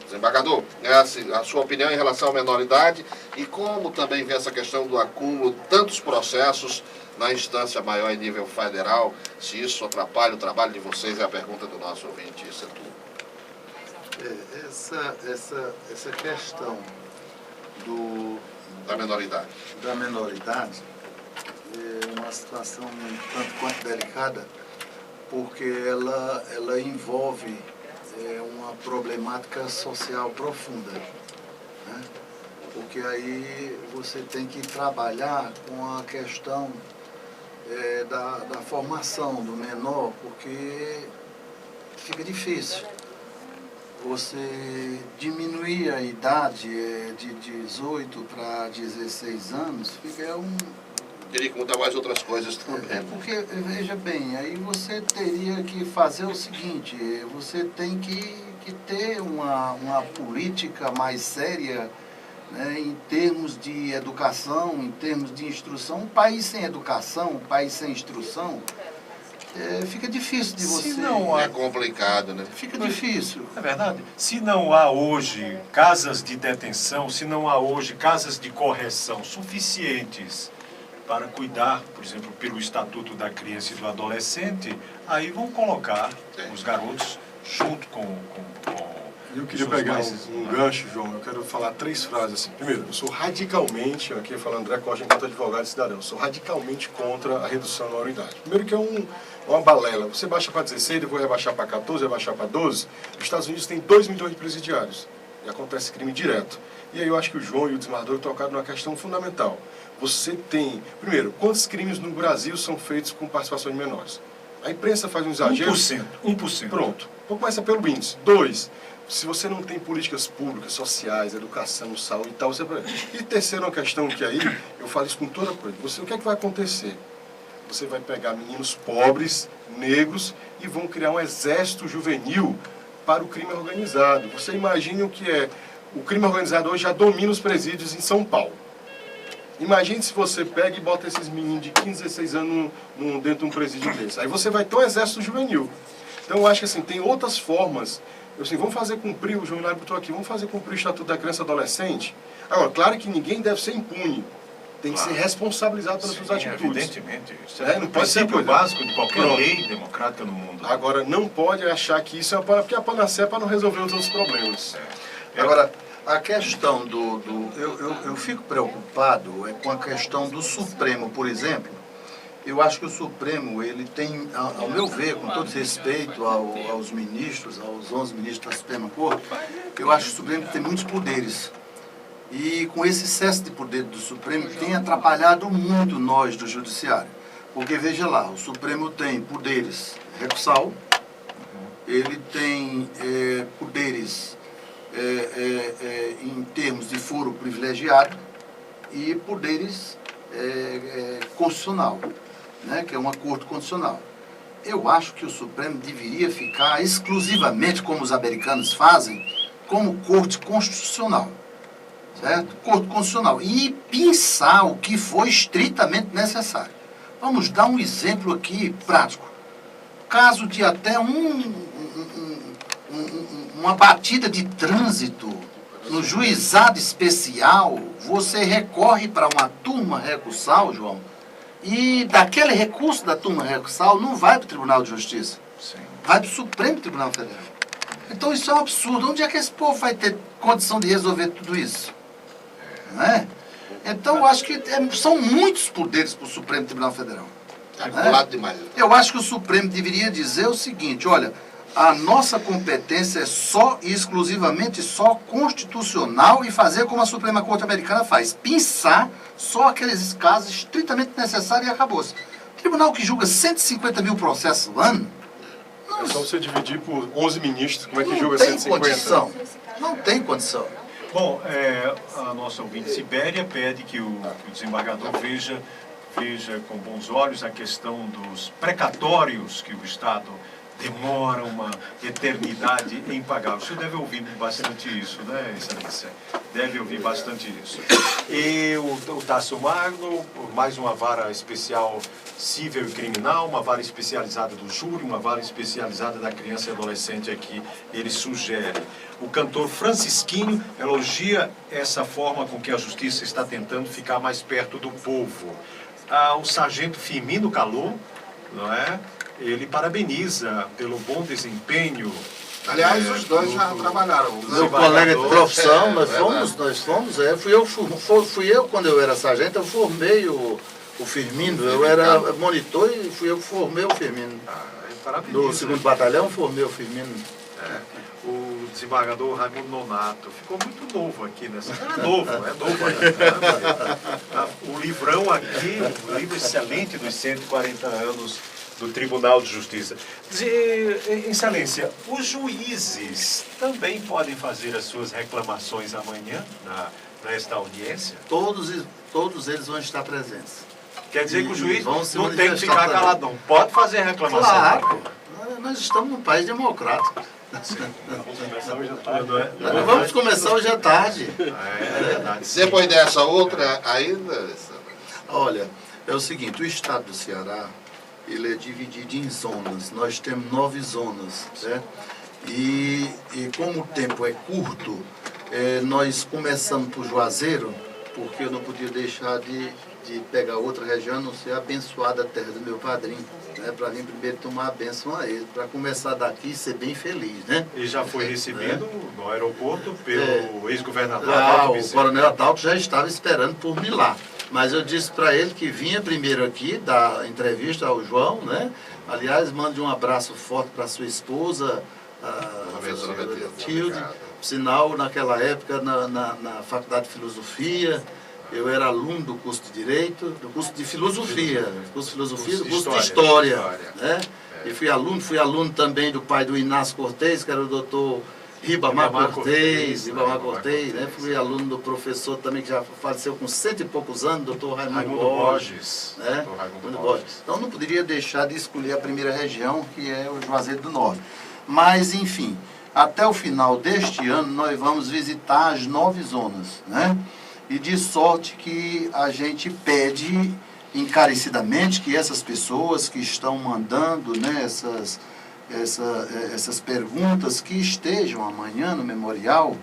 desembargador, é assim, a sua opinião em relação à menoridade e como também vê essa questão do acúmulo de tantos processos na instância maior em nível federal, se isso atrapalha o trabalho de vocês, é a pergunta do nosso ouvinte, isso é tudo. Essa questão Da menoridade. da menoridade é uma situação um tanto quanto delicada, porque ela envolve uma problemática social profunda, né? Porque aí você tem que trabalhar com a questão da formação do menor, porque fica difícil. Você diminuir a idade de 18 para 16 anos, fica Teria que mudar mais outras coisas também. porque, veja bem, aí você teria que fazer o seguinte, você tem que ter uma política mais séria, né, em termos de educação, em termos de instrução. Um país sem educação, um país sem instrução, fica difícil de você... É complicado, né? Fica difícil. É verdade. Se não há hoje casas de detenção, se não há hoje casas de correção suficientes para cuidar, por exemplo, pelo Estatuto da Criança e do Adolescente, aí vão colocar os garotos junto com Eu queria pessoas pegar mais- um gancho, João. Eu quero falar 3 frases assim. Primeiro, eu sou radicalmente, aqui falando André Costa enquanto advogado e cidadão, sou radicalmente contra a redução da maioridade. Primeiro que é uma balela. Você baixa para 16, depois rebaixar para 14, rebaixar para 12. Os Estados Unidos têm 2 milhões de presidiários. E acontece crime direto. E aí eu acho que o João e o desembargador tocaram numa questão fundamental. Você tem... Primeiro, quantos crimes no Brasil são feitos com participação de menores? A imprensa faz um exagero. 1%. Pronto. Vou começar pelo índice. 2, se você não tem políticas públicas, sociais, educação, saúde e tal, você... E terceiro, uma questão que aí, eu falo isso com toda coisa. O que é que vai acontecer? Você vai pegar meninos pobres, negros, e vão criar um exército juvenil para o crime organizado. Você imagine o que é... O crime organizado hoje já domina os presídios em São Paulo. Imagine se você pega e bota esses meninos de 15, 16 anos dentro de um presídio desse. Aí você vai ter um exército juvenil. Então eu acho que assim, tem outras formas. Vamos fazer cumprir, o João Hilário botou aqui, vamos fazer cumprir o Estatuto da Criança e Adolescente. Agora, claro que ninguém deve ser impune. Tem que ser responsabilizado pelas suas atitudes. Evidentemente. Isso é não o pode ser princípio coisa. básico de qualquer Pronto. lei democrática no mundo. Agora, não pode achar que isso é porque a panacea é para não resolver os outros problemas. Agora, a questão eu fico preocupado com a questão do Supremo, por exemplo. Eu acho que o Supremo, ele tem, ao meu ver, com todo respeito aos ministros, aos 11 ministros da Suprema Corte, eu acho que o Supremo tem muitos poderes. E com esse excesso de poder do Supremo, tem atrapalhado muito nós do Judiciário. Porque, veja lá, o Supremo tem poderes recursal, ele tem poderes em termos de foro privilegiado e poderes constitucional, né, que é uma corte constitucional. Eu acho que o Supremo deveria ficar exclusivamente, como os americanos fazem, como corte constitucional. certo? Corte constitucional. E pensar o que foi estritamente necessário. Vamos dar um exemplo aqui prático. Caso de até uma batida de trânsito no juizado especial, você recorre para uma turma recursal, João, e daquele recurso da turma recursal não vai para o Tribunal de Justiça, vai para o Supremo Tribunal Federal. Então isso é um absurdo. Onde é que esse povo vai ter condição de resolver tudo isso? Não é? Então eu acho que são muitos poderes para o Supremo Tribunal Federal. Acumulado demais. Eu acho que o Supremo deveria dizer o seguinte, olha, a nossa competência é só e exclusivamente só constitucional e fazer como a Suprema Corte Americana faz, pensar só aqueles casos estritamente necessários e acabou-se. Tribunal que julga 150 mil processos no ano, É só você dividir por 11 ministros, como é que não julga tem 150? condição. Não tem condição. Bom, a nossa ouvinte Sibéria pede que o desembargador veja com bons olhos a questão dos precatórios que o Estado demora uma eternidade em pagar. O senhor deve ouvir bastante isso, né, Excelência? Deve ouvir bastante isso. E o Tássio Magno, mais uma vara especial cível e criminal, uma vara especializada do júri, uma vara especializada da criança e adolescente aqui, ele sugere. O cantor Francisquinho elogia essa forma com que a justiça está tentando ficar mais perto do povo. O sargento Firmino Calô, não é? Ele parabeniza pelo bom desempenho. Aliás, os dois já trabalharam. Meu colega de profissão, fui eu quando eu era sargento, eu formei o Firmino, eu era monitor e fui eu que formei o Firmino. No 2º Batalhão, formei o Firmino. O desembargador Raimundo Nonato ficou muito novo aqui nessa. É novo ainda. O livrão aqui, um livro excelente dos 140 anos do Tribunal de Justiça. Excelência, os juízes também podem fazer as suas reclamações amanhã nesta audiência? Todos eles vão estar presentes. Quer dizer que o juiz vão se não tem que ficar manifestar caladão, pode fazer reclamação. Claro, nós estamos num país democrático. Vamos começar hoje à tarde. É verdade. Depois dessa outra ainda... Olha, é o seguinte, o estado do Ceará, ele é dividido em zonas. Nós temos 9 zonas, certo? E como o tempo é curto, nós começamos por Juazeiro, porque eu não podia deixar de pegar outra região, a não ser abençoada a terra do meu padrinho, né? Para vir primeiro tomar a bênção a ele, para começar daqui e ser bem feliz, né? E já foi recebido no aeroporto pelo ex-governador o coronel Adalto já estava esperando por mim lá. Mas eu disse para ele que vinha primeiro aqui dar entrevista ao João, né? Aliás, mande um abraço forte para sua esposa, a Tilde. Sinal, naquela época, na Faculdade de Filosofia, eu era aluno do curso de Direito, do curso de Filosofia, do curso de História, né? E fui aluno também do pai do Inácio Cortez, que era o doutor Ribamar Cortez, né? Fui aluno do professor também que já faleceu com 100 e poucos anos, doutor Raimundo Borges. Né? Raimundo Borges. Então não poderia deixar de escolher a primeira região, que é o Juazeiro do Norte. Mas, enfim, até o final deste ano nós vamos visitar as 9 zonas, né? E de sorte que a gente pede encarecidamente que essas pessoas que estão mandando, né, essas perguntas, que estejam amanhã no memorial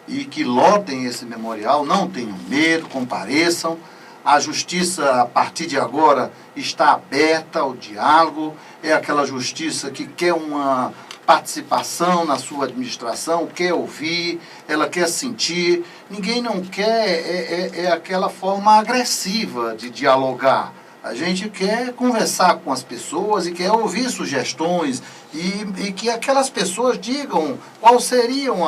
e que lotem esse memorial, não tenham medo, compareçam. A justiça, a partir de agora, está aberta ao diálogo, é aquela justiça que quer uma participação na sua administração, quer ouvir, ela quer sentir. Ninguém não quer aquela forma agressiva de dialogar. A gente quer conversar com as pessoas e quer ouvir sugestões e que aquelas pessoas digam quais seriam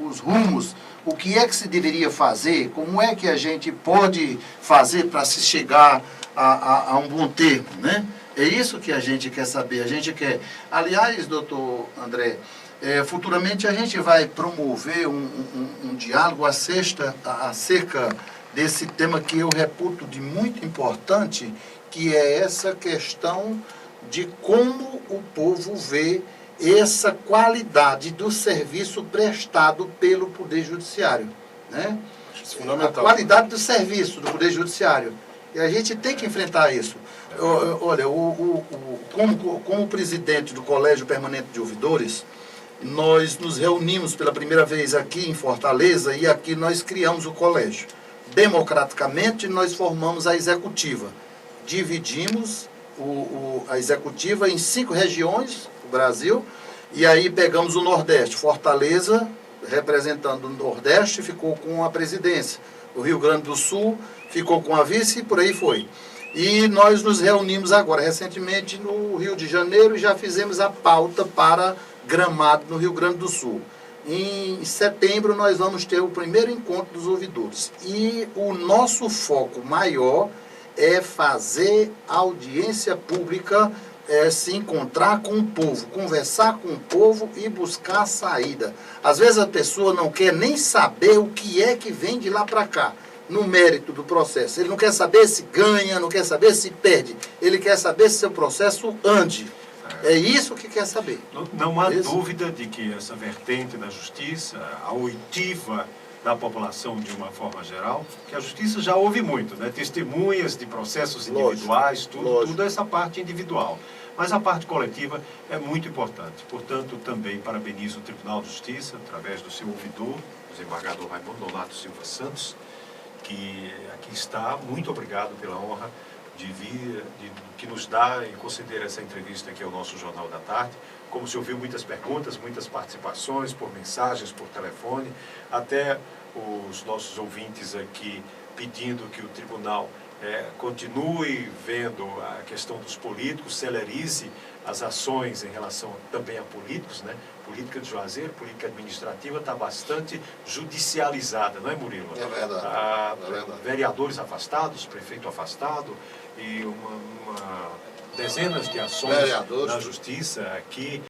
os rumos, o que é que se deveria fazer, como é que a gente pode fazer para se chegar a um bom termo, né? É isso que a gente quer saber, a gente quer... Aliás, doutor André, futuramente a gente vai promover um diálogo acerca desse tema que eu reputo de muito importante, que é essa questão de como o povo vê essa qualidade do serviço prestado pelo Poder Judiciário. né? Isso é A fundamental. qualidade do serviço do Poder Judiciário. E a gente tem que enfrentar isso. Olha, como presidente do Colégio Permanente de Ouvidores, nós nos reunimos pela primeira vez aqui em Fortaleza e aqui nós criamos o colégio. Democraticamente, nós formamos a executiva. Dividimos a executiva em 5 regiões do Brasil e aí pegamos o Nordeste. Fortaleza, representando o Nordeste, ficou com a presidência. O Rio Grande do Sul ficou com a vice e por aí foi. E nós nos reunimos agora, recentemente, no Rio de Janeiro e já fizemos a pauta para Gramado, no Rio Grande do Sul. Em setembro nós vamos ter o primeiro encontro dos ouvidores. E o nosso foco maior é fazer audiência pública, se encontrar com o povo, conversar com o povo e buscar saída. Às vezes a pessoa não quer nem saber o que é que vem de lá para cá, no mérito do processo. Ele não quer saber se ganha, não quer saber se perde. Ele quer saber se seu processo ande. É isso que quer saber. Não há dúvida de que essa vertente da justiça, a oitiva da população de uma forma geral, que a justiça já ouve muito, né? Testemunhas de processos individuais, tudo essa parte individual. Mas a parte coletiva é muito importante. Portanto, também parabenizo o Tribunal de Justiça, através do seu ouvidor, o desembargador Raimundo Nonato Silva Santos, que aqui está. Muito obrigado pela honra de vir, que nos dá e conceder essa entrevista aqui ao nosso Jornal da Tarde. Como se ouviu, muitas perguntas, muitas participações por mensagens, por telefone, até os nossos ouvintes aqui pedindo que o tribunal continue vendo a questão dos políticos, celerize as ações em relação também a políticos, né? Política de Juazeiro, política administrativa está bastante judicializada, não é, Murilo? É verdade. É verdade. Vereadores afastados, prefeito afastado e dezenas de ações na justiça aqui